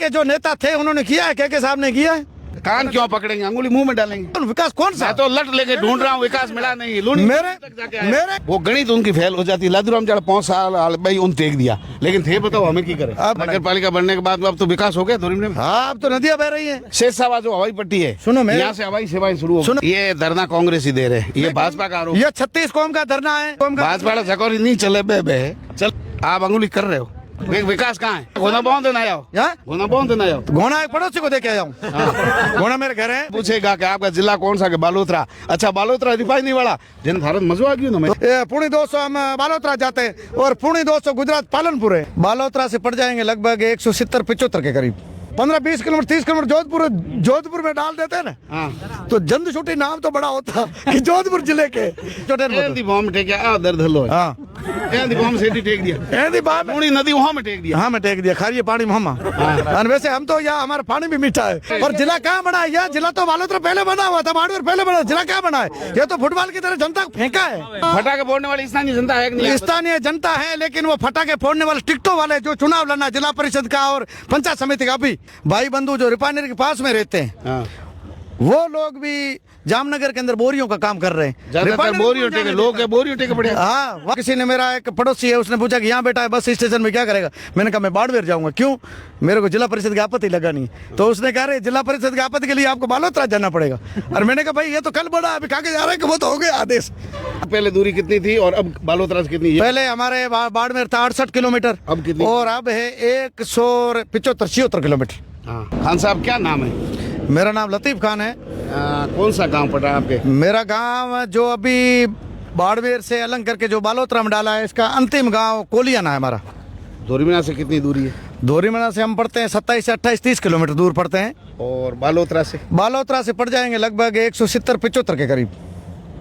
के जो नेता थे उन्होंने किया है, के साहब ने किया है। कान क्यों पकड़ेंगे, अंगुली मुंह में डालेंगे। विकास कौन सा? मैं तो लट लेके ढूंढ रहा हूँ, विकास मिला नहीं। मेरे वो गणित उनकी फेल हो जाती है। लादूराम जड़ 5 साल भाई उन टेक दिया, लेकिन थे बताओ हमें की करे। नगर पालिका बनने के बाद अब तो विकास हो गया धोरी में। हाँ, अब तो नदियां बह रही है। शेषावा जो हवाई पट्टी है, सुनो मेरे, यहाँ से हवाई सेवाएं शुरू हो। ये धरना कांग्रेस ही दे रहे, ये भाजपा का आरोप। ये 36 कौम का धरना है। भाजपा झकोरी नहीं चले बे चल, आप अंगुली कर रहे हो। विकास कहाँ है? घोना बांध देना आओ, घोना बांध देना आओ। घोना एक पड़ोसी को देके आया हूँ। घोना मेरे घर है। पूछेगा कि आपका जिला कौन सा? के बालोतरा। अच्छा, बालोतरा रिफाइनरी वाला जन भारत मजो आ गया ना। पुणे 200 हम बालोतरा जाते हैं और पुणे 200 गुजरात पालनपुर है। बालोतरा से पड़ जाएंगे लगभग 170-75 के करीब। 15-20 किलोमीटर 30 किलोमीटर जोधपुर में डाल देते हैं ना, तो जंद छोटी नाम तो बड़ा होता कि जोधपुर जिले के बॉम्ब टेकिया दर्द हलो। हाँ, बॉम्ब से टेक दिया, नदी वहाँ में टेक दिया। हाँ, मैं टेक दिया। खारिए पानी मामा। और वैसे हम तो यहाँ हमारा पानी भी मीठा है। और जिला कहाँ बना है? यह जिला तो बालोतरा पहले बना हुआ था, बाड़मेर पहले बना। जिला क्या बना है? ये तो फुटबॉल की तरह जनता को फेंका है। फटाखे फोड़ने वाली स्थानीय जनता है, स्थानीय जनता है, लेकिन वो फटाखे फोड़ने वाले टिकटों वाले जो चुनाव लड़ना जिला परिषद का और पंचायत समिति का, अभी भाई बंधु जो रिफाइनरी के पास में रहते हैं, वो लोग भी जामनगर के अंदर बोरियों का काम कर रहे हैं। बोरियों टेके लोग बोरियों टेके पड़े। हाँ, किसी ने, मेरा एक पड़ोसी है, उसने पूछा कि यहाँ बेटा है बस स्टेशन में क्या करेगा? मैंने कहा मैं बाड़मेर जाऊंगा। क्यों? मेरे को जिला परिषद की आपत्ति लगा नहीं। तो उसने कहा रहे जिला परिषद की आपत्ति के लिए आपको बालोतरा जाना पड़ेगा। और मैंने कहा भाई ये तो कल बड़ा, अभी कागज आ रहा है कि वो तो हो गया आदेश। पहले दूरी कितनी थी और अब बालोतरा से कितनी है? पहले हमारे बाड़मेर था 68 किलोमीटर, अब कितनी? और अब है 175-76 किलोमीटर। खान साहब क्या नाम है? मेरा नाम लतीफ खान है। कौन सा गांव पड़ा आपके? मेरा गांव जो अभी बाड़मेर से अलग करके जो बालोतरा में डाला है, इसका अंतिम गांव कोलियाना है हमारा। धोरीमना से कितनी दूरी है? धोरीमना से हम पड़ते हैं 27 से 28-30 किलोमीटर दूर पड़ते हैं। और बालोतरा से पड़ जाएंगे लगभग 170-75 के करीब।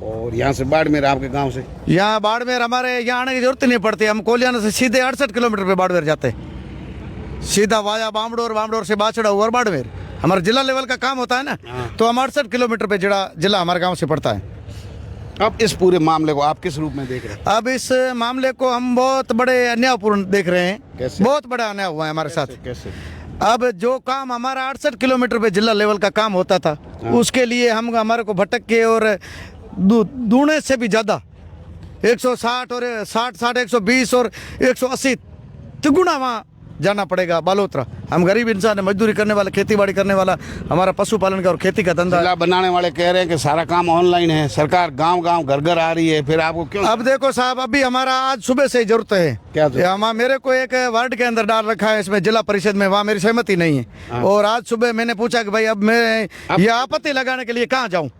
और यहाँ से बाड़मेर आपके गांव से? यहाँ बाड़मेर हमारे यहाँ आने की जरूरत नहीं पड़ती। हम कोलियाना से सीधे 68 किलोमीटर पे बाड़मेर जाते हैं, सीधा वाया बामडोर से बाछड़ा और बाड़मेर। हमारा जिला लेवल का काम होता है ना, तो हम 68 किलोमीटर पे जिला हमारे गांव से पड़ता है। अब इस पूरे मामले को आप किस रूप में देख रहे हैं? अब इस मामले को हम बहुत बड़े अन्यायपूर्ण देख रहे हैं। कैसे? बहुत बड़ा अन्याय हुआ है हमारे साथ। कैसे? अब जो काम हमारा 68 किलोमीटर पे जिला लेवल का काम होता था, उसके लिए हमारे को भटक के और दूने से भी ज्यादा 160 और 60 120 और 180 तिगुना वहाँ जाना पड़ेगा बालोतरा। हम गरीब इंसान है, मजदूरी करने वाला, खेती बाड़ी करने वाला, हमारा पशुपालन का और खेती का धंधा। जिला बनाने वाले कह रहे हैं कि सारा काम ऑनलाइन है, सरकार गांव-गांव घर-घर आ रही है, फिर आपको क्यों? अब देखो साहब, अभी हमारा आज सुबह से जरूरत है। क्या? मेरे को एक वार्ड के अंदर डाल रखा है इसमें जिला परिषद में, वहाँ मेरी सहमति नहीं है। और आज सुबह मैंने पूछा कि भाई अब मैं ये आपत्ति लगाने के लिए कहाँ जाऊँ?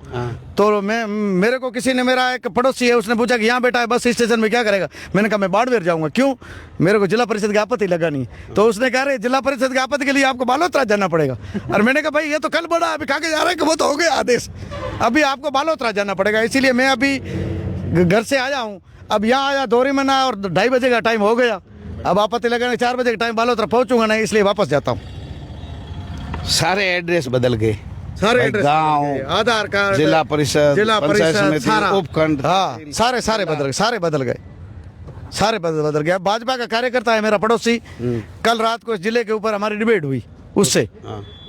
तो मेरे को किसी ने, मेरा एक पड़ोसी है, उसने पूछा कि यहाँ बेटा है बस स्टेशन में क्या करेगा? मैंने कहा मैं बाड़मेर जाऊंगा। क्यों? मेरे को जिला परिषद की आपत्ति लगा नहीं। तो उसने कहा रहे जिला परिषद की आपत्ति के लिए आपको बालोतरा जाना पड़ेगा। और मैंने कहा भाई ये तो कल बड़ा, अभी कागज आ रहा है कि वो तो हो गया आदेश, अभी आपको बालोतरा जाना पड़ेगा। इसीलिए मैं अभी घर से आया हूँ। अब यहाँ आया धोरीमना और 2:30 बजे का टाइम हो गया। अब आपत्ति लगाने 4 बजे का टाइम बालोतरा पहुंचूंगा नहीं, इसलिए वापस जाता हूँ। सारे एड्रेस बदल गए, सारे गांव, आधार कार्ड, जिला परिषद, सारा उपखंड, हाँ सारे बदल गए। भाजपा का कार्यकर्ता है मेरा पड़ोसी, कल रात को इस जिले के ऊपर हमारी डिबेट हुई उससे।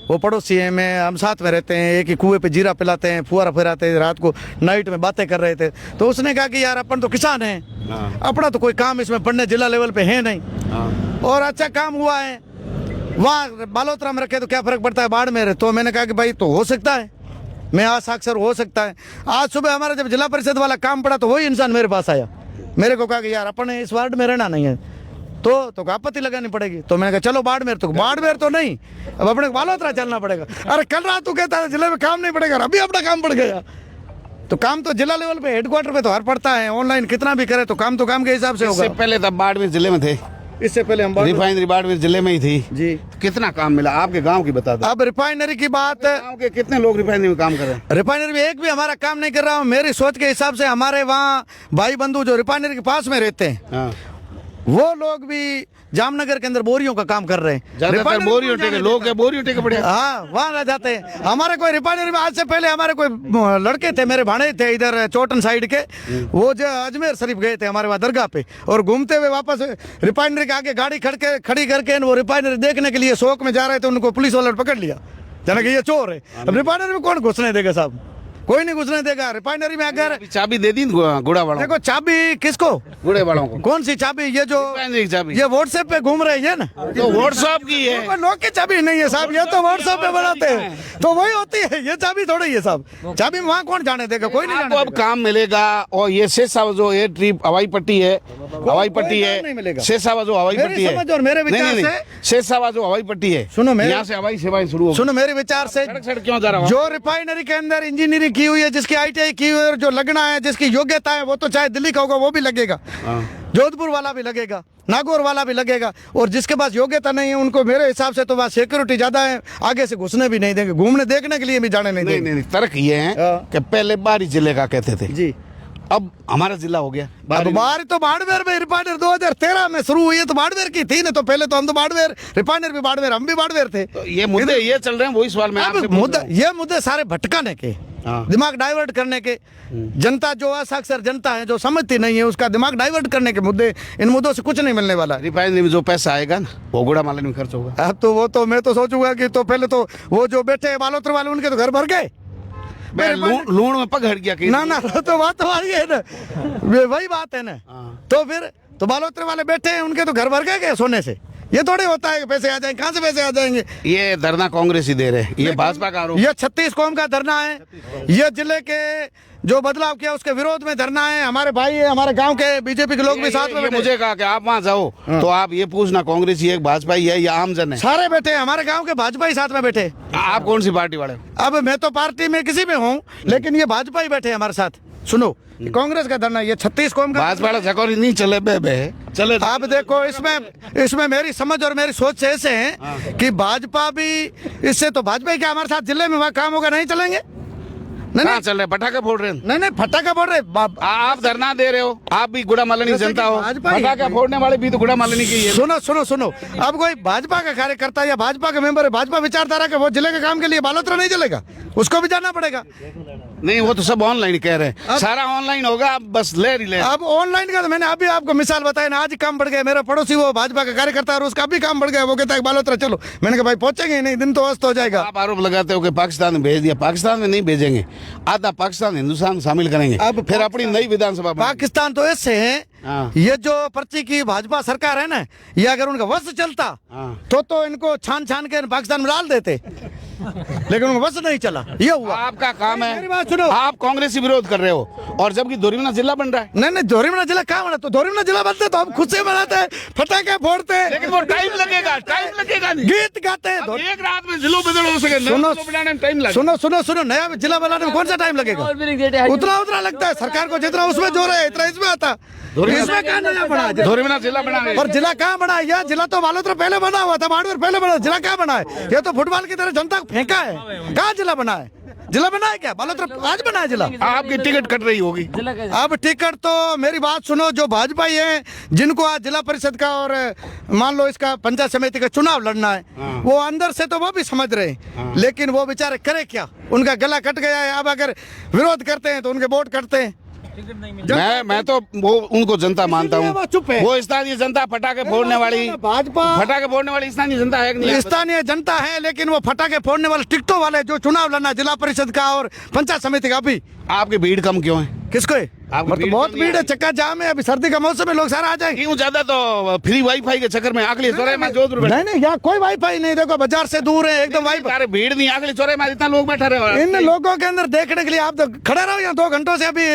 वो पड़ोसी है, हम साथ में रहते हैं, एक ही कुएं पे जीरा पिलाते हैं, फुहारा फिराते हैं, रात को नाइट में बातें कर रहे थे। तो उसने कहा कि यार अपन तो किसान हैं, अपना तो कोई काम इसमें पढ़ने जिला लेवल पे है नहीं, और अच्छा काम हुआ है वहाँ बालोतरा में रखे तो क्या फर्क पड़ता है बाड़मेर। तो मैंने कहा कि भाई तो हो सकता है, मैं आज साक्षर हो सकता है। आज सुबह हमारा जब जिला परिषद वाला काम पड़ा तो वही इंसान मेरे पास आया, मेरे को कहा कि यार अपन इस वार्ड में रहना नहीं है, तो आपत्ति लगानी पड़ेगी। तो मैंने कहा चलो बाड़मेर तो नहीं, अब अपने को बालोतरा चलना पड़ेगा। अरे कल रात तू कहता है जिले में काम नहीं पड़ेगा, अभी अपना काम पड़ गया। तो काम तो जिला लेवल पे हेडक्वार्टर पे तो हर पड़ता है, ऑनलाइन कितना भी करे तो काम के हिसाब से होगा। इससे पहले तब बाड़मेर जिले में थे, इससे पहले हम रिफाइनरी बाड़मेर जिले में ही थी जी। कितना काम मिला आपके गांव की बता दो। अब रिफाइनरी की बात, गांव के कितने लोग रिफाइनरी में काम कर रहे हैं? रिफाइनरी में एक भी हमारा काम नहीं कर रहा हूँ। मेरी सोच के हिसाब से हमारे वहाँ भाई बंधु जो रिफाइनरी के पास में रहते हैं, वो लोग भी जामनगर के अंदर बोरियों का काम कर रहे हैं। ज्यादातर रिफाइनरी बोरी में उठेंगे जाने लोग, देगा। क्या बोरी उठेंगे पड़े। हाँ, वहाँ रह जाते हैं। हमारे कोई रिफाइनरी में आज से पहले हमारे कोई लड़के थे, मेरे भाणे थे इधर चोटन साइड के, वो जो अजमेर शरीफ गए थे हमारे वहाँ दरगाह पे, और घूमते हुए वापस रिफाइनरी के आगे गाड़ी खड़ी करके वो रिफाइनरी देखने के लिए शौक में जा रहे थे, उनको पुलिस वाले ने पकड़ लिया, जाना कि ये चोर है। अब रिफाइनरी में कौन घुसने देगा साहब, कोई नहीं घुसने देगा रिफाइनरी में। अगर अभी चाबी दे दी गुड़ा वालों देखो चाबी किसको, गुड़े वालों को, कौन सी चाबी, ये जो रिफाइनरी की चाबी ये व्हाट्सएप पे घूम रही है ना, तो व्हाट्सएप की है। वो लोग की चाबी नहीं है साहब, ये तो व्हाट्सएप पे बनाते हैं, तो वही होती है, ये चाबी थोड़ी है साहब। चाबी वहाँ कौन जाने देगा, कोई नहीं आपको जाने अब देगा। काम मिलेगा। और ये शेषाव जो एयर ट्रिप हवाई पट्टी है, हवाई पट्टी काम नहीं मिलेगा। है, शेषावा जो हवाई मेरी पट्टी है, समझ और मेरे विचार से- शेषावा जो हवाई पट्टी है, सुनो मेरे- यहाँ से हवाई सेवाएं शुरू हो। सुनो मेरे विचार से, सड़क क्यों जा रहा हूँ? जो रिफाइनरी के अंदर इंजीनियरिंग की हुई है, जिसकी ITI की हुई है, जो लगना है, जिसकी योग्यता है, वो तो चाहे दिल्ली का होगा वो भी लगेगा, जोधपुर वाला भी लगेगा, नागौर वाला भी लगेगा, और जिसके पास योग्यता नहीं है उनको मेरे हिसाब से तो वहाँ सिक्योरिटी ज्यादा है, आगे से घुसने भी नहीं देंगे, घूमने देखने के लिए भी जाने नहीं नहीं देंगे। नहीं, तर्क ये है हाँ। कि पहले बारी जिले का कहते थे, जी, अब हमारा जिला हो गया अब बाहर तो बाड़मेर में रिफाइनरी 2013 में शुरू हुई है, तो बाड़मेर की थी ना, तो पहले तो हम तो बाड़मेर, रिफाइनरी भी बाड़मेर, हम भी बाड़मेर थे। तो ये मुद्दे ये चल रहे हैं, वही सवाल मैं अब आपसे पूछ मुद्दा, रहा हूँ। ये मुद्दे सारे भटकाने के, हाँ। दिमाग डाइवर्ट करने के, जनता जो असाक्षर जनता है, जो समझती नहीं है, उसका दिमाग डाइवर्ट करने के मुद्दे, इन मुद्दों से कुछ नहीं मिलने वाला है। रिफाइनरी में जो पैसा आएगा ना, वो गुड़ा मालन में खर्च होगा। अब तो वो तो मैं तो सोचूंगा कि तो पहले तो वो जो बैठे हैं बालोत्र वाले, उनके तो घर भर गए। लूण में पग हट गया कहीं। ना ना, तो बात तुम्हारी है ना, वही बात है ना। हाँ। तो फिर तो बालोत्र वाले बैठे हैं, उनके तो घर भर गए क्या सोने से? ये थोड़ी होता है कि पैसे आ जाएंगे, कहाँ से पैसे आ जाएंगे? ये धरना कांग्रेस ही दे रहे हैं, ये भाजपा का आरोप। ये 36 कौम का धरना है, ये जिले के जो बदलाव किया उसके विरोध में धरना है। हमारे भाई है, हमारे गांव के बीजेपी के लोग भी साथ में ये बैठे, मुझे कहा कि आप वहाँ जाओ तो आप ये पूछना कांग्रेस ही है, भाजपा ही है या आम जन है। सारे बैठे हैं, हमारे गांव के भाजपा ही साथ में बैठे। आप कौन सी पार्टी वाले हो? अब मैं तो पार्टी में किसी में हूँ, लेकिन ये भाजपा ही बैठे हैं हमारे साथ। सुनो, कांग्रेस का धरना, ये 36 कौम का भाजपा वाला झकोरी नहीं चले बे चले। आप देखो, इसमें मेरी समझ और मेरी सोच से ऐसे है कि भाजपा भी, इससे तो भाजपा ही क्या हमारे साथ जिले में वहाँ काम होगा, नहीं चलेंगे। नहीं कहाँ नहीं चल रहे, पटाखे फोड़ रहे हैं? नहीं, फटाका बोल रहे आप धरना दे रहे हो, आप भी गुड़ा मालनी जैसे जनता कि हो, भाजपा ही है। पटाखे फोड़ने वाले भी तो गुड़ा मालनी की है। सुनो सुनो सुनो, अब कोई भाजपा का कार्यकर्ता या भाजपा का मेंबर है, भाजपा विचारधारा के, वो जिले के काम के लिए बालोतरा नहीं चलेगा, उसको भी जाना पड़ेगा। नहीं, वो तो सब ऑनलाइन कह रहे हैं, सारा ऑनलाइन होगा, अब बस ले ही ले। अब ऑनलाइन का तो मैंने अभी आपको मिसाल बताया ना, आज ही काम बढ़ गया। मेरा पड़ोसी वो भाजपा का कार्यकर्ता है, उसका भी काम बढ़ गया, वो कहता है बालोतरा चलो। मैंने कहा भाई पहुंचेंगे ही नहीं, दिन तो अस्त हो जाएगा। आप आरोप लगाते हो कि पाकिस्तान में भेज दिया, पाकिस्तान में नहीं भेजेंगे, आधा पाकिस्तान हिंदुस्तान शामिल करेंगे, अब फिर अपनी नई विधानसभा बनेगी। पाकिस्तान तो ऐसे है, हाँ। ये जो पर्ची की भाजपा सरकार है ना, ये अगर उनका वश चलता हाँ। तो इनको छान छान के पाकिस्तान में डाल देते, लेकिन उनका वश नहीं चला, ये हुआ। आपका काम मेरी है, बात सुनो। आप कांग्रेसी विरोध कर रहे हो, और जबकि दोरीमना जिला बन रहा है। नहीं नहीं, धोरीमना जिला कहाँ बना? तो धोरीमना जिला बनते तो हम खुद से बनाते हैं, फटाके फोड़ते हैं, लेकिन वो टाइम लगेगा नहीं। गीत गाते हैं। अब एक रात में जिलों बदल हो सके, सुनो बनाने में टाइम लगेगा। सुनो सुनो सुनो, नया जिला बनाने में कौन सा टाइम लगेगा? उतना लगता है सरकार को, जितना उसमें जोर है इतना इसमें आता। इसमें कहाँ नया बना है? दोरीमना जिला बना और जिला कहाँ बना है? यह जिला तो बालोतरा पहले बना हुआ था, बाड़मेर पहले बना, जिला कहाँ बना है? ये तो फुटबॉल की तरह जनता को फेंका है। कहाँ जिला बना है? जिला बना है क्या? बालोतरा आज बना है जिला। आपकी टिकट कट रही होगी। अब टिकट तो मेरी बात सुनो, जो भाजपा ही है, जिनको आज जिला परिषद का और मान लो इसका पंचायत समिति का चुनाव लड़ना है, वो अंदर से तो वो भी समझ रहे हैं, लेकिन वो बेचारे करे क्या? उनका गला कट गया है। अब अगर विरोध करते हैं तो उनके वोट कटते हैं। मैं तो वो उनको जनता मानता वो हूँ, चुप है। वो स्थानीय जनता, पटाखे फोड़ने वाली, भाजपा पटाखे फोड़ने वाली स्थानीय जनता है कि नहीं? स्थानीय जनता है, लेकिन वो फटाके फोड़ने वाले टिकटों वाले जो चुनाव लड़ना जिला परिषद का और पंचायत समिति का, अभी आपकी भीड़ कम क्यों है? किसको है? आपकी तो भीड़ बहुत तो नहीं भीड़ है, आ रही। चक्का जाम है, अभी सर्दी का मौसम है, लोग सारा आ जाएंगे। क्यों ज्यादा तो फ्री वाईफाई के चक्कर में अगले चौराहे में जोधपुर में नहीं नहीं, यहाँ कोई वाईफाई नहीं, देखो बाजार से दूर है एकदम वाईफाई। अरे भीड़ नहीं, अगले चौराहे में इतना लोग बैठा रहे। इन लोगों के अंदर देखने के लिए आप तो खड़े रहो यहाँ 2 घंटों से, अभी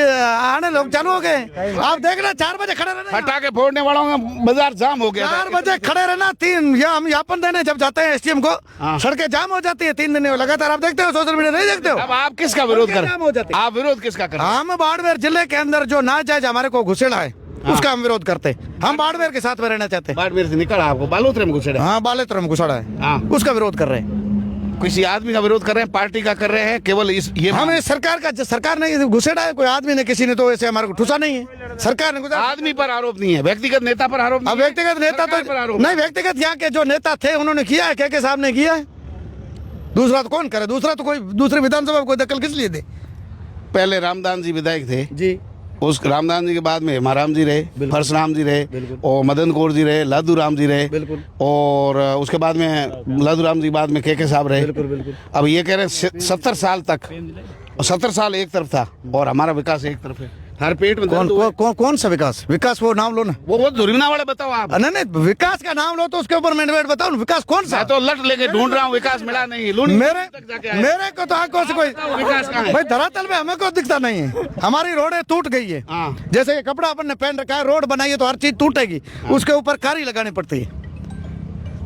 आने लोग चालू हो गए। आप देखना 4 बजे खड़े रहना, पटाखे फोड़ने वालों का बाजार जाम हो गया। 4 बजे खड़े रहना। 3 या हम यापन देने जब जाते हैं SDM को, हाँ। सड़कें जाम हो जाती है 3 दिन लगातार। आप देखते हो सोशल मीडिया, नहीं देखते हो? अब आप किसका विरोध कर जाम हो जाते हैं। आप विरोध किसका कर? हम बाड़मेर जिले के अंदर जो नाजायज हमारे को घुसेड़ा है, उसका हम विरोध करते हैं। हम बाड़मेर के साथ में रहना चाहते हैं। बाड़मेर से निकला आपको बालोतरे में घुसेड़ा। हाँ, बालेतर में घुसेड़ा है, हाँ। उसका विरोध कर रहे हैं। किसी आदमी का विरोध कर रहे हैं, पार्टी का कर रहे हैं, केवल इस ये हमें सरकार ने घुसेड़ा है, कोई आदमी ने किसी ने तो ऐसे हमारे को ठुसा नहीं है। सरकार ने आदमी पर आरोप नहीं है, व्यक्तिगत नेता पर आरोप नहीं अब है। व्यक्तिगत नेता सरकार पर तो आरोप नहीं, व्यक्तिगत यहाँ के जो नेता थे उन्होंने किया है, के साहब ने किया है। दूसरा तो कौन करे, दूसरा तो कोई दूसरी विधानसभा कोई दखल किस लिए दे। पहले रामदास जी विधायक थे जी, उस रामदास जी के बाद में हेमाराम जी रहे, परशुराम जी रहे, और मदन कौर जी रहे, लादू राम जी रहे, बिल्कुल। और उसके बाद में लादू राम जी के बाद में के साहब रहे। बिल्कुल। अब ये कह रहे हैं 70 साल तक, 70 साल एक तरफ था और हमारा विकास एक तरफ है। हर पेट में दर्द हुआ है। कौन सा विकास वो नाम लो ना। वो धुरीमना वाले बताओ आप। नहीं, विकास का नाम लो तो उसके ऊपर मैंडेट बताओ ना, विकास कौन सा। मैं तो लट लेके ढूंढ रहा हूँ, विकास मिला नहीं। मेरे को तो आंखों से कोई विकास कहाँ है? भाई धरातल में हमें को दिखता नहीं है। हमारी रोडें टूट गई है। हाँ। जैसे ये कपड़ा अपन ने पहन रखा है, रोड बनाई है तो हर चीज टूटेगी। उसके ऊपर कारी लगानी पड़ती है,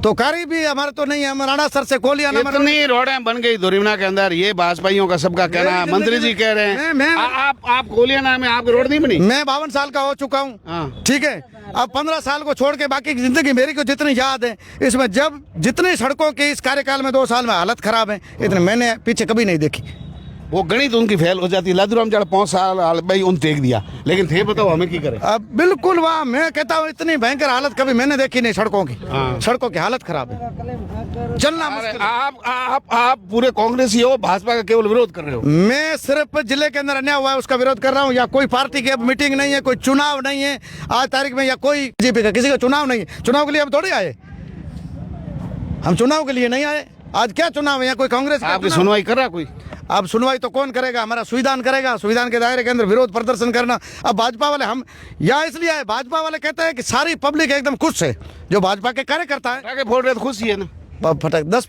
तो कारी भी हमारे तो नहीं है। हम राणा सर से कोलिया इतनी रोडें बन गई धुरीमना के अंदर, ये भाजपाइयों का सबका कहना है। मंत्री जी कह रहे हैं आप कोलिया नाम है, आपकी रोड नहीं बनी। मैं 52 साल का हो चुका हूँ, हाँ। ठीक है। अब 15 साल को छोड़ के बाकी की जिंदगी मेरी को जितनी याद है, इसमें जब जितनी सड़कों की इस कार्यकाल में 2 साल में हालत खराब है, इतने मैंने पीछे कभी नहीं देखी। वो गणित उनकी फेल हो जाती है। लादूराम जड़ 5 साल भाई उन देख दिया, लेकिन थे बताओ हमें की करे। अब बिल्कुल वहाँ मैं कहता हूँ इतनी भयंकर हालत कभी मैंने देखी नहीं सड़कों की। हाँ। सड़कों की हालत खराब है, चलना मुश्किल है। आप पूरे कांग्रेसी हो, भाजपा का केवल विरोध कर रहे हो। मैं सिर्फ जिले के अंदर अन्याय हुआ है उसका विरोध कर रहा हूँ, या कोई पार्टी की अब मीटिंग नहीं है, कोई चुनाव नहीं है आज तारीख में, या कोई बीजेपी का किसी का चुनाव नहीं है। चुनाव के लिए हम थोड़ी आए, हम चुनाव के लिए नहीं आए। आज क्या चुनाव है, या कोई कांग्रेस आपकी सुनवाई कर रहा कोई? अब सुनवाई तो कौन करेगा, हमारा संविधान करेगा। संविधान के दायरे के अंदर विरोध प्रदर्शन करना। अब भाजपा वाले हम यहाँ इसलिए आए, भाजपा वाले कहते हैं कि सारी पब्लिक एकदम खुश है, जो भाजपा के कार्यकर्ता है। आगे फोड़ रहे तो खुशी है ना। फटक 10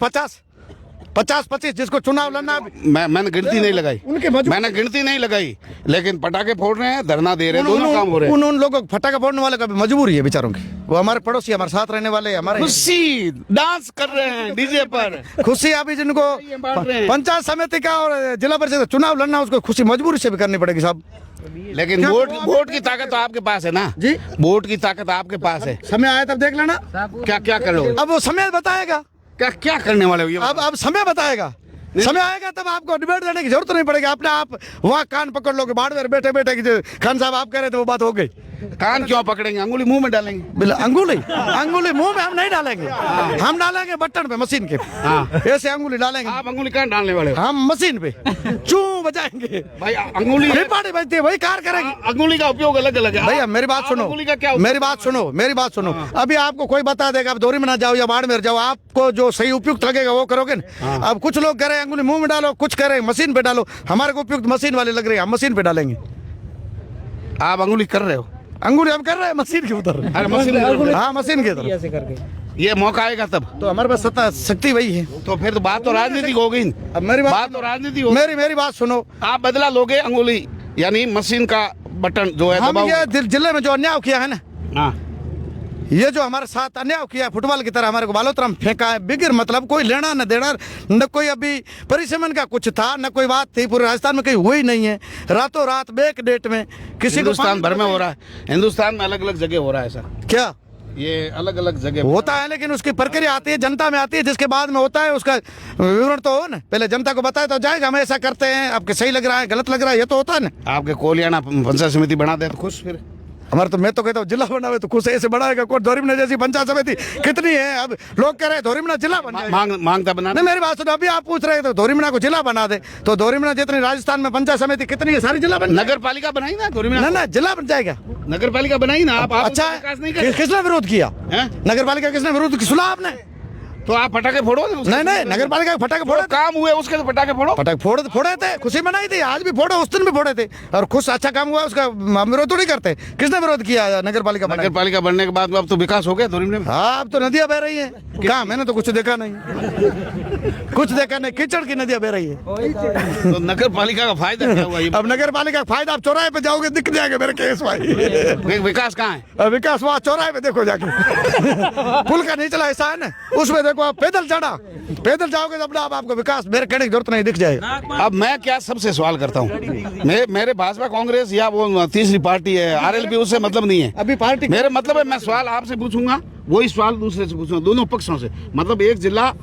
50 25 जिसको चुनाव लड़ना। मैंने गिनती नहीं लगाई, मैंने गिनती नहीं लगाई, लेकिन पटाखे फोड़ रहे हैं, धरना दे रहे हैं, दोनों काम हो रहे हैं। उन लोगों को फटाखा फोड़ने वाले का भी मजबूरी है बेचारों की। वो हमारे पड़ोसी, हमारे साथ रहने वाले, हमारे खुशी डांस कर रहे हैं डीजे पर। खुशी अभी जिनको पंचायत समिति का और जिला परिषद चुनाव लड़ना, उसको खुशी मजबूरी से भी करनी पड़ेगी साहब। लेकिन वोट की ताकत तो आपके पास है ना जी, वोट की ताकत आपके पास है। समय आया तब देख लेना क्या करोगे। अब वो समय बताएगा, क्या करने वाले हो ये। अब समय बताएगा, समय आएगा तब आपको डिबेट देने की जरूरत नहीं पड़ेगी। अपने आप वहाँ कान पकड़ लोगे, बाड़मेर बैठे बैठे कि खान साहब आप कह रहे थे वो बात हो गई। कान क्यों पकड़ेंगे, अंगुली मुंह में डालेंगे। अंगुली मुंह में हम नहीं डालेंगे, हम डालेंगे बटन पे, मशीन के। ऐसे अंगुली डालेंगे। आप अंगुली कहाँ डालने वाले हो? हम मशीन पे चू बजाएंगे भाई। अंगुली पार्टी बजती है, वही कार करेगी। अंगुली का उपयोग अलग अलग है भैया। मेरी बात सुनो, मेरी बात सुनो। अभी आपको कोई बता देगा आप दोरी में ना जाओ या बाड़मेर जाओ, आपको जो सही उपयुक्त लगेगा वो करोगे ना। अब कुछ लोग कह रहे हैं अंगुली मुंह में डालो, कुछ कह रहे हैं मशीन पे डालो। हमारे को उपयुक्त मशीन वाले लग रहे हैं, हम मशीन पे डालेंगे। आप अंगुली कर रहे हो? अंगुली हम कर रहे हैं मशीन के उधर। अरे मशीन, हाँ मशीन के उधर। ये मौका आएगा तब तो हमारे पास सत्ता शक्ति वही है। तो फिर तो बात तो राजनीतिक हो गई। अब मेरी बात तो राजनीति हो। मेरी बात सुनो, आप बदला लोगे अंगुली, यानी मशीन का बटन जो है हम ये जिले में जो अन्याय किया है ना, हाँ, ये जो हमारे साथ अन्याय किया है, फुटबॉल की तरह हमारे को बालोतरा में फेंका है बिगर मतलब, कोई लेना न देना, न कोई अभी परिसमन का कुछ था, न कोई बात थी। पूरे राजस्थान में कहीं हुई नहीं है। रातों रात बेक डेट में किसी को हिंदुस्तान भर में हो रहा है। हिंदुस्तान में अलग अलग जगह हो रहा है ऐसा। क्या ये अलग अलग जगह होता है, लेकिन उसकी प्रक्रिया आती है, जनता में आती है, जिसके बाद में होता है उसका विवरण तो हो ना। पहले जनता को बताए तो जाएगा हम ऐसा करते हैं, आपके सही लग रहा है गलत लग रहा है, ये तो होता है ना। आपके कोलियाना पंचायत समिति बना दे तो खुश। फिर हमारे तो मैं तो कहता हूँ जिला बनावे तो खुश, ऐसे बनाएगा कोई। धोरीमना जैसी पंचायत समिति कितनी है, अब लोग कह रहे हैं धोरीमना जिला बना। मांगता बना। नहीं मेरी बात सुनो, अभी आप पूछ रहे हैं तो धोरीमना को जिला बना दे, तो धोरीमना जितनी राजस्थान में पंचायत समिति कितनी है, सारी जिला बन। नगर पालिका बनाई ना धोरीमना। ना जिला बन जाएगा। नगर पालिका बनाई ना आप। अच्छा किसने विरोध किया? नगर पालिका किसने विरोध किया? सुना आपने? तो आप पटाखे फोड़ो ना। नहीं नगर पालिका के पटाखे फोड़े, काम हुए उसके तो पटाखे फोड़ो। पटाखे फोड़े थे, खुशी मनाई थी, आज भी फोड़ो, उस दिन भी फोड़े थे, और खुश अच्छा काम हुआ उसका हम विरोध थोड़ी करते। किसने विरोध किया नगर पालिका बनने के बाद अब तो विकास हो गया धोरीमने में। हाँ अब तो नदियां बह रही है। कहाँ? मैंने तो कुछ देखा नहीं, कुछ देखा नहीं, कीचड़ की नदियां बह रही है। तो नगर पालिका का फायदा क्या हुआ? अब नगर पालिका का फायदा, आप चौराहे पे जाओगे दिख जाएगा मेरे केस भाई। विकास कहाँ है? विकास वहाँ चौराहे पे देखो जाके, पुल का निचला हिस्सा है ना, उसमें देखो आप पैदल जाओगे तो अपना आपको विकास मेरे कहने की जरूरत नहीं, दिख जाएगा। अब मैं क्या सबसे सवाल करता हूँ, मेरे भाजपा कांग्रेस या वो तीसरी पार्टी है आरएलपी, उससे मतलब नहीं है। अभी पार्टी मेरे मतलब है, मैं सवाल आपसे पूछूंगा वही सवाल दूसरे से पूछूंगा, दोनों पक्षों से। मतलब एक जिला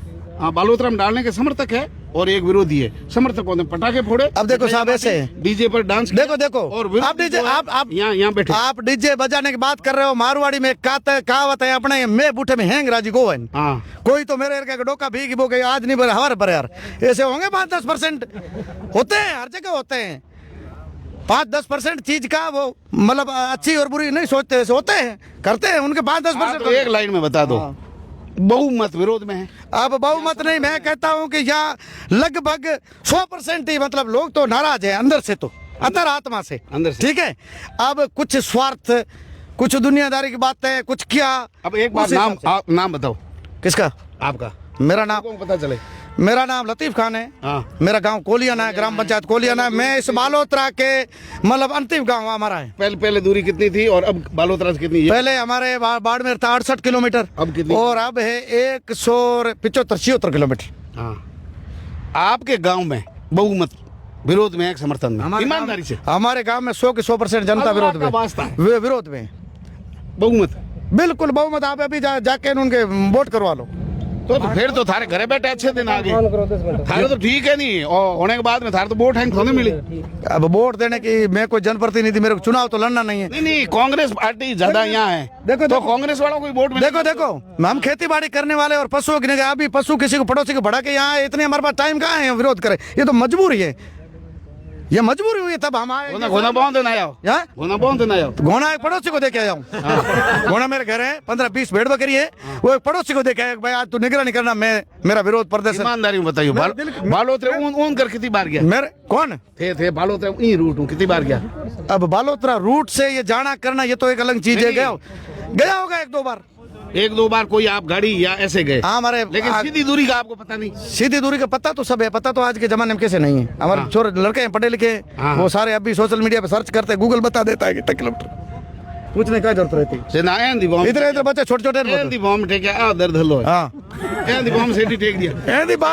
हाँ, बालोतरा में डालने के समर्थक है और एक विरोधी है। समर्थकों ने पटाखे फोड़े। अब देखो साहब ऐसे डीजे पर डांस देखो देखो और आप डीजे आप यहाँ बैठे आप डीजे बजाने की बात कर रहे हो। मारवाड़ी में कहावत है अपने मैं बूठे में हैंग राजी गोवन। हाँ, कोई तो मेरे का डोका भीग वो गई आज नहीं पर हमारे पर यार ऐसे होंगे 5-10% होते हैं, हर जगह होते हैं। 5-10% चीज का वो मतलब अच्छी और बुरी नहीं सोचते, ऐसे होते हैं करते हैं उनके 5-10%। तो एक लाइन में बता दो, बहुमत विरोध में है। अब बहुमत नहीं, मैं कहता हूं कि यहाँ लगभग 100% ही मतलब लोग तो नाराज है अंदर से, तो अंतरात्मा से अंदर से। ठीक है। अब कुछ स्वार्थ, कुछ दुनियादारी की बातें, कुछ क्या। अब एक बार नाम बताओ किसका? आपका। मेरा नाम को पता चले। मेरा नाम लतीफ खान है। हाँ। मेरा गांव कोलियाना है, ग्राम पंचायत कोलियाना है। मैं इस बालोतरा के मतलब अंतिम गांव हमारा है। पहले दूरी कितनी थी और अब बालोतरा से कितनी है? पहले हमारे बाड़मेर था 68 किलोमीटर, अब कितनी? और अब है 175-76 किलोमीटर। हाँ, आपके गांव में बहुमत विरोध में है, समर्थन में? हमारे ईमानदारी से हमारे गांव में 100 के 100% जनता विरोध में, विरोध में बहुमत। बिल्कुल बहुमत। आप अभी जाके उनके वोट करवा लो। तो फिर तो थारे घरे बैठे अच्छे दिन आगे थारे तो ठीक है नहीं, और होने के बाद में थारे तो वोट हैंग थोड़ी मिली। अब वोट देने की मैं कोई जनप्रतिनिधि, मेरे को चुनाव तो लड़ना नहीं है। नहीं, कांग्रेस पार्टी ज्यादा यहाँ है। देखो तो कांग्रेस वालों को वोट मिले। देखो हम खेती बाड़ी करने वाले और पशुओं की अभी पशु किसी को पड़ोसी को बढ़ा के यहाँ इतने हमारे पास टाइम कहाँ है विरोध करे। ये तो मजबूरी है, ये मजबूरी हुई है तब हम आए। घोना बांध देना आओ, घोना बांध देना आओ। घोना एक पड़ोसी को देके आया हूँ। घोना मेरे घर है, 15-20 भेड़ बकरी है, वो एक पड़ोसी को देके आया भाई आज तू निगरानी करना, मैं मेरा विरोध प्रदर्शन। ईमानदारी में बताइए, बालोतरा ऊन कर कितनी बार गया? मेरे कौन थे बालोतरा ई रूट हूँ, कितनी बार गया? अब बालोतरा रूट से ये जाना करना ये तो एक अलग चीज है। गया होगा 1-2 बार, 1-2 बार कोई आप गाड़ी या ऐसे गए? हाँ हमारे, लेकिन सीधी दूरी का आपको पता नहीं? सीधी दूरी का पता तो सब है, पता तो आज के जमाने में कैसे नहीं है। हमारे छोटे लड़के हैं पढ़े लिखे, वो सारे अभी सोशल मीडिया पे सर्च करते हैं, गूगल बता देता है कितने किलोमीटर। पूछने का जरूरत रहती है। इधर बच्चे छोटे बॉम्ब टेक दर्द हलो। हाँ बॉम्ब से टेक दिया,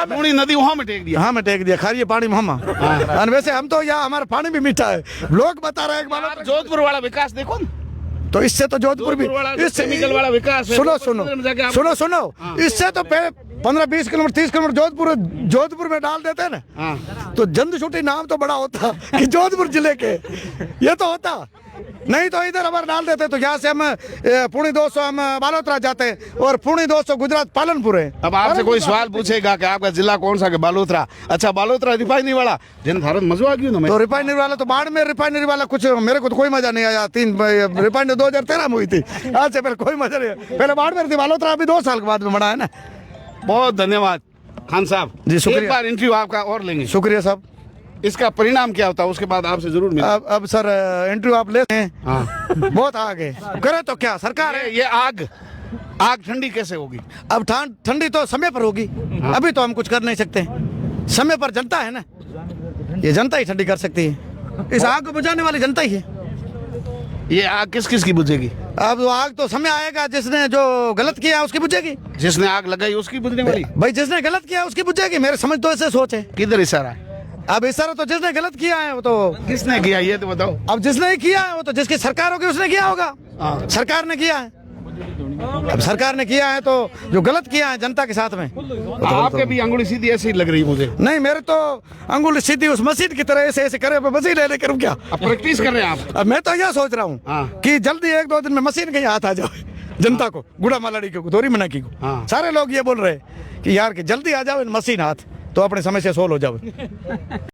पूरी नदी वहाँ में टेक दिया। हाँ मैं टेक दिया, खारिए पानी में हम। और वैसे हम तो यहाँ हमारा पानी भी मीठा है, लोग बता रहे हैं। जोधपुर वाला विकास देखो, तो इससे तो जोधपुर भी केमिकल वाला विकास है। सुनो इससे तो 15-20 किलोमीटर 30 किलोमीटर जोधपुर में डाल देते हैं ना, तो जंद छुट्टी नाम तो बड़ा होता कि जोधपुर जिले के, ये तो होता नहीं तो इधर हमारे डाल देते। तो यहाँ से हम पुणे 200 हम बालोतरा जाते हैं और पुणे 200 गुजरात पालनपुर है। अब आपसे कोई सवाल पूछेगा कि आपका जिला कौन सा? के बालोतरा। अच्छा, बालोतरा रिफाइनरी वाला जिन भारत मजा आ गया ना। तो रिफाइनरी वाला तो बाड़मेर रिफाइनरी वाला कुछ मेरे को तो कोई मजा नहीं आया। 3 रिफाइनरी 2013 में हुई थी, आज से पहले कोई मजा नहीं आया। पहले बाड़मेर थी, बालोतरा अभी 2 साल के बाद में बना है ना। बहुत धन्यवाद खान साहब जी, शुक्रिया। एक बार इंटरव्यू आपका और लेंगे। शुक्रिया साहब। इसका परिणाम क्या होता है उसके बाद आपसे जरूर मिलें। अब सर इंटरव्यू आप लेते हैं। हाँ। बहुत आगे करे तो क्या सरकार है। ये आग ठंडी कैसे होगी? अब ठंडी तो समय पर होगी। हाँ। अभी तो हम कुछ कर नहीं सकते, समय पर जनता है ना, ये जनता ही ठंडी कर सकती है। इस आग को बुझाने वाली जनता ही है। ये आग किस किस की बुझेगी? अब वो आग तो समय आएगा, जिसने जो गलत किया उसकी बुझेगी। जिसने आग लगाई उसकी बुझने वाली? भाई जिसने गलत किया उसकी बुझेगी, मेरे समझ तो ऐसे सोच है। किधर इशारा है? अब इशारा तो जिसने गलत किया है वो तो। किसने किया ये तो बताओ। अब जिसने किया है वो तो जिसकी सरकार होगी उसने किया होगा। सरकार ने किया है, अब सरकार ने किया है तो जो गलत किया है जनता के साथ में। आपके भी अंगुली सीधी ऐसी लग रही मुझे। नहीं, मेरे तो अंगुली सीधी उस मशीन की तरह ऐसे ऐसे करे, मशीन ले करूँ क्या? अब प्रैक्टिस कर रहे हैं आप? अब मैं तो यह सोच रहा हूँ कि जल्दी 1-2 दिन में मशीन के हाथ आ जाए जनता को, गुड़ा मालाड़ी को, दोरी मना की को। सारे लोग ये बोल रहे हैं कि यार कि जल्दी आ जाओ मशीन हाथ, तो अपनी समस्या सोल्व हो जाओ।